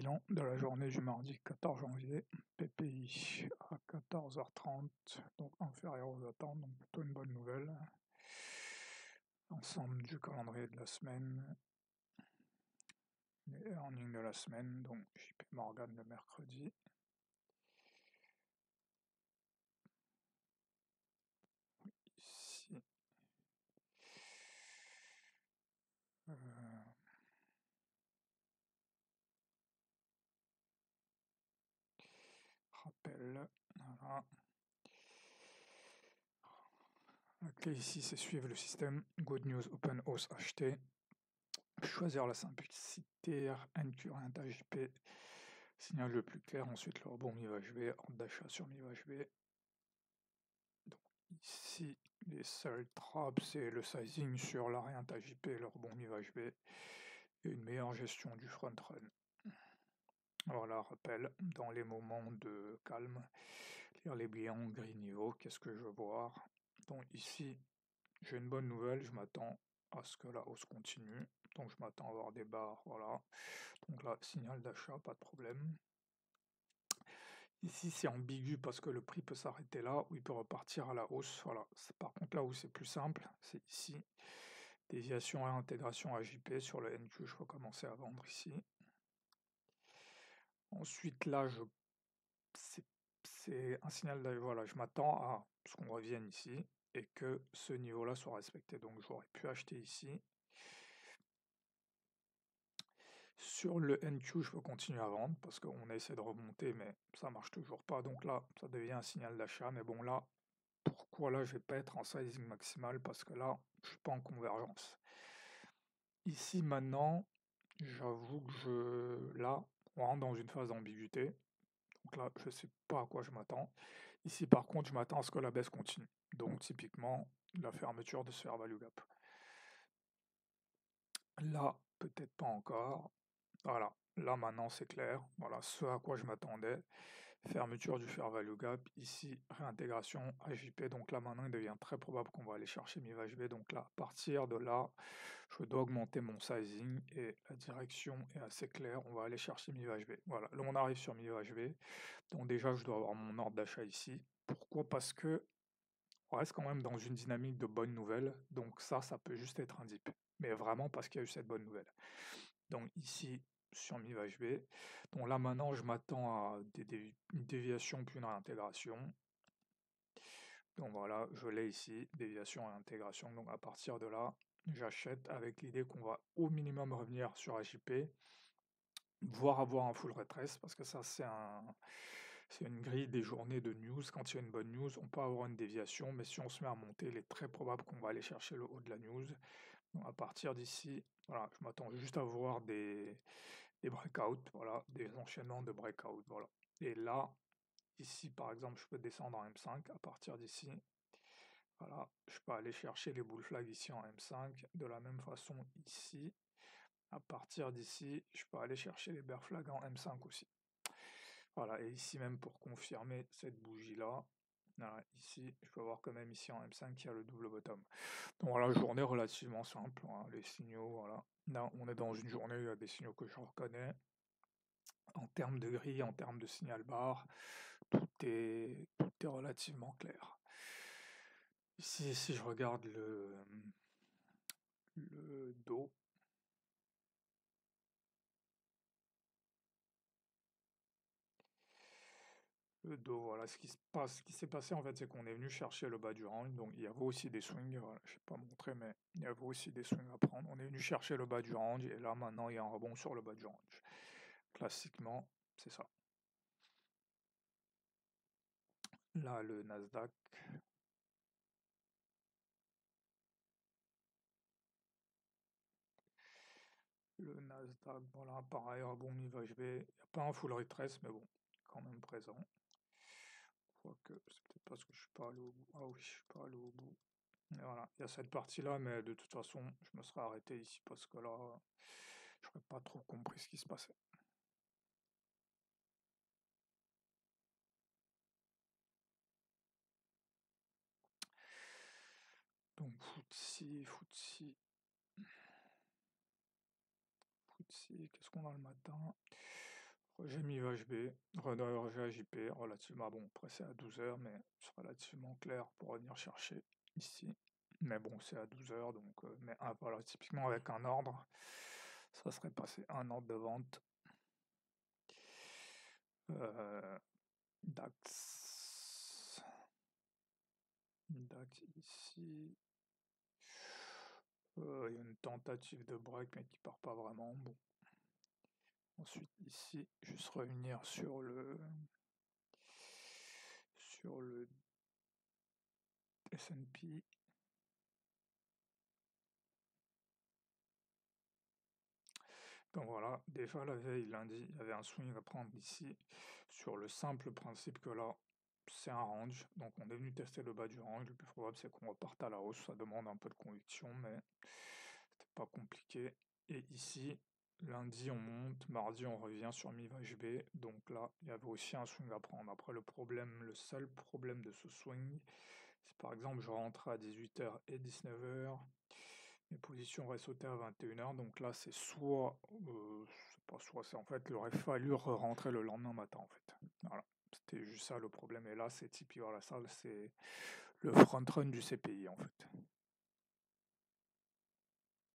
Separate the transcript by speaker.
Speaker 1: prévision de la journée du mardi 14 janvier, PPI à 14h30, donc inférieur aux attentes, donc plutôt une bonne nouvelle. Ensemble du calendrier de la semaine, les earnings de la semaine, donc JP Morgan le mercredi. Ici. Rappel, voilà. La clé ici, c'est suivre le système Good News Open House acheter, choisir la simplicité, NQ orientage JP, signal le plus clair, ensuite le rebond MIVHV, ordre d'achat sur MIVHV. Donc ici, les seuls traps, c'est le sizing sur l'orientage JP et le rebond MIVHV, et une meilleure gestion du front run. Voilà, rappel, dans les moments de calme, lire les bilans gris niveau, qu'est-ce que je veux voir? Donc ici, j'ai une bonne nouvelle, je m'attends à ce que la hausse continue, donc je m'attends à avoir des barres, voilà. Donc là, signal d'achat, pas de problème. Ici, c'est ambigu parce que le prix peut s'arrêter là, ou il peut repartir à la hausse, voilà. Par contre, là où c'est plus simple, c'est ici. Déviation et intégration AJP sur le NQ, je vais commencer à vendre ici. Ensuite, là, c'est un signal d'achat, voilà, je m'attends à ce qu'on revienne ici et que ce niveau-là soit respecté. Donc j'aurais pu acheter ici. Sur le NQ, je peux continuer à vendre parce qu'on a essayé de remonter, mais ça marche toujours pas. Donc là, ça devient un signal d'achat. Mais bon, là, pourquoi là, je vais pas être en sizing maximal? Parce que là, je suis pas en convergence. Ici, maintenant, j'avoue que là, on rentre dans une phase d'ambiguïté. Donc là, je sais pas à quoi je m'attends. Ici, par contre, je m'attends à ce que la baisse continue. Donc, typiquement, la fermeture de ce fair value gap. Là, peut-être pas encore. Voilà, là maintenant c'est clair. Voilà ce à quoi je m'attendais. Fermeture du fair value gap. Ici, réintégration AJP. Donc là maintenant, il devient très probable qu'on va aller chercher MIVHV. Donc là, à partir de là, je dois augmenter mon sizing et la direction est assez claire. On va aller chercher MIVHV. Voilà, là on arrive sur MIVHV. Donc déjà, je dois avoir mon ordre d'achat ici. Pourquoi? Parce que on reste quand même dans une dynamique de bonnes nouvelles. Donc ça peut juste être un dip. Mais vraiment parce qu'il y a eu cette bonne nouvelle. Donc ici, sur MIVHV. Donc là maintenant, je m'attends à une déviation puis une réintégration. Donc voilà, je l'ai ici, déviation et intégration. Donc à partir de là, j'achète avec l'idée qu'on va au minimum revenir sur AJP, voire avoir un full retrace, parce que ça c'est une grille des journées de news. Quand il y a une bonne news, on peut avoir une déviation, mais si on se met à monter, il est très probable qu'on va aller chercher le haut de la news. Donc à partir d'ici, voilà, je m'attends juste à voir des breakouts, voilà, des enchaînements de breakouts, voilà. Et là, ici par exemple, je peux descendre en M5 à partir d'ici. Voilà, je peux aller chercher les bull flags ici en M5. De la même façon ici, à partir d'ici, je peux aller chercher les bear flags en M5 aussi. Voilà, et ici même pour confirmer cette bougie-là, voilà, ici, je peux voir quand même ici en M5 qu'il y a le double bottom. Donc voilà, journée relativement simple, hein, les signaux, voilà. Là, on est dans une journée où il y a des signaux que je reconnais. En termes de grille, en termes de signal bar, tout est relativement clair. Ici, si je regarde le dos, voilà, ce qui s'est passé en fait, c'est qu'on est venu chercher le bas du range, donc il y avait aussi des swings, voilà, je ne vais pas montrer, mais il y avait aussi des swings à prendre. On est venu chercher le bas du range, et là maintenant il y a un rebond sur le bas du range. Classiquement, c'est ça. Là, le Nasdaq. Le Nasdaq, voilà, pareil, rebond MIVHV. Il n'y a pas un full retrace, mais bon, quand même présent. Quoique, c'est peut-être parce que je suis pas allé au bout. Ah oui, je suis pas allé au bout. Et voilà, il y a cette partie-là, mais de toute façon, je me serais arrêté ici parce que là, je n'aurais pas trop compris ce qui se passait. Donc, FTSE, qu'est-ce qu'on a le matin? Rejet MIVHB, rejet AJP, relativement bon, après c'est à 12 heures, mais c'est relativement clair pour venir chercher ici. Mais bon, c'est à 12 heures, donc, mais voilà, typiquement avec un ordre, ça serait passé un ordre de vente. DAX. DAX ici. Il y a une tentative de break, mais qui part pas vraiment. Bon. Ensuite, ici, juste revenir sur le S&P. Donc voilà, déjà la veille, lundi, il y avait un swing à prendre ici, sur le simple principe que là, c'est un range, donc on est venu tester le bas du range, le plus probable c'est qu'on reparte à la hausse, ça demande un peu de conviction, mais c'était pas compliqué. Et ici, lundi on monte, mardi on revient sur MIVHB, donc là, il y avait aussi un swing à prendre. Après le seul problème de ce swing, c'est par exemple je rentre à 18h et 19h, mes positions auraient sauté à 21h, donc là c'est c'est pas soit, c'est en fait, il aurait fallu rentrer le lendemain matin en fait. Voilà, c'était juste ça le problème. Et là c'est typique, voilà, ça c'est le front run du CPI en fait.